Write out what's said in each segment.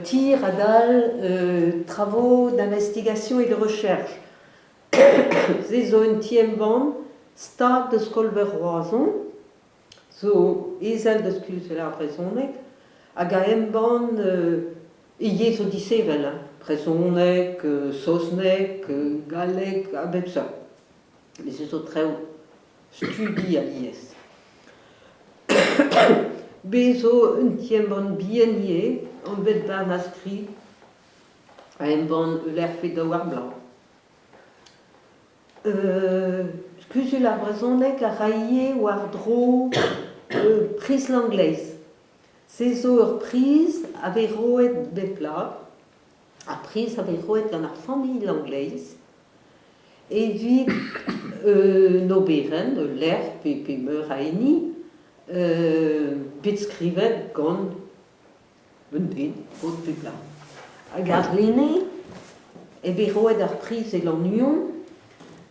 tir à dalle travaux d'investigation et de recherche. C'est un tiembon start de skolberroison, so ezel de skulsela presonek, hag a embon ie so disevel, presonek, sosnek, galek, a bet ça. Mais c'est so treo studi a lies. Bezo un tiembon biennier, on bet ban askri, a embon l'air fait de war blanc. Scusul a brezonek a raie war dro prise l'anglaise. Ces ur prise avait roet bepla, a prise avait roet dans la famille l'anglaise, et vit no beren, l'air pe meur a eni, bet skrivet gant un den, pot bepla. A gard l'ene, e vit roet ar prise et l'union,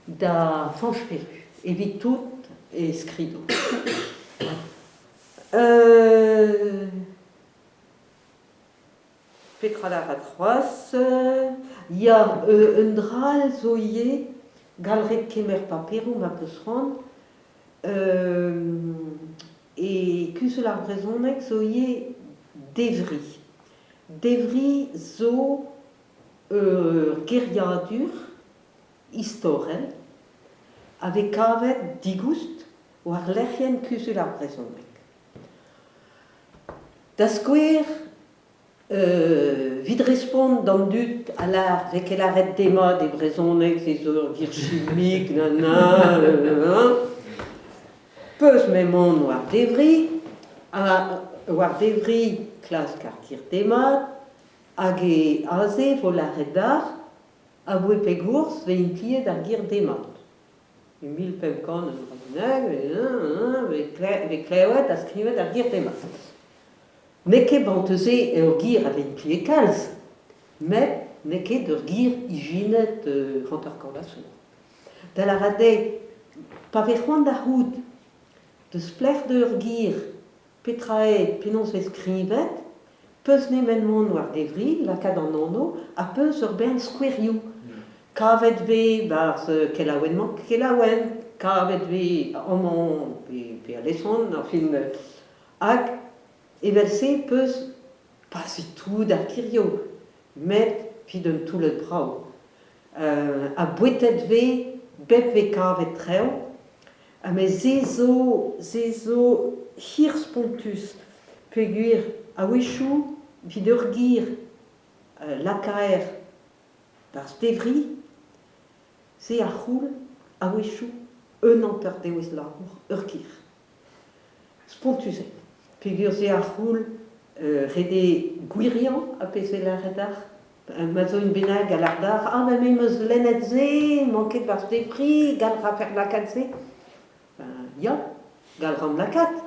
da fanche perru, et vit tout est scrido. Petralar a troas, il y a un dral zoye, galret kemer paperu ma peus ran, et kuselar brezonek zoye devri. Devri zo geriadur, historel, avec kavet digust war lerien kusular brezonek. Da skouer vid respond d'an dut a l'ar vek el arret dema de brezonek, ces ur vir chimik, peus memon war devri, war devri klas kartir demat, hag e aze vo l'arret d'ar, a boe pegours ve implie d'ar gir demat. E mil pemkan an rabenag, ve klevet a skrivet d'ar gir demat. Neke banteze ur gir a ve implie kalz, met neke d'ur gir ijinet rantar kordasour. Da la rade, pa ve c'hoant da houd, deus plec'h d'ur gir petraet penaos ve skrivet, peus nemen mon war devri, lakad an anno, a peus ur bern skouerioù. Kavet ve barz kelaouen, kavet ve amman pe aleson, enfin, hag evel se peus pasitou d'ar kirio, met pi d'un toulet brau. A bouetet ve, bep ve kavet treo, me zezo hir spontus peguir a wechou vid ur gir lakaer barz devri, se a c'houl a wechou un anter deouez labour ur gir. Spontuset. Pegur se a c'houl rede gwirian a peze l'arret ar, ma zo un benag a lardar, ma me meus lennet ze, manket barz devri, gal rafer lakat ze. Ya, gal ram lakat,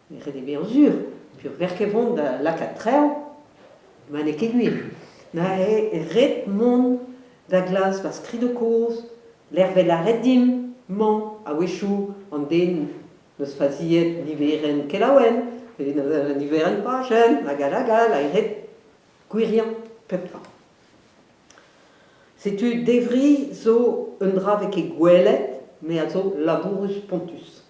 me rede be an zur. Pur verkevon da lakat treo, ma ne ket gwir. Na ret mon da glas va skri de koz, l'air vel a ret dim, man, a wechou, an den neus faziet niveren kelaouen, niveren pachen, agal, a ret gwirian pepra. Setu devri zo un dra vek e gwelet, me a zo labourus pontus.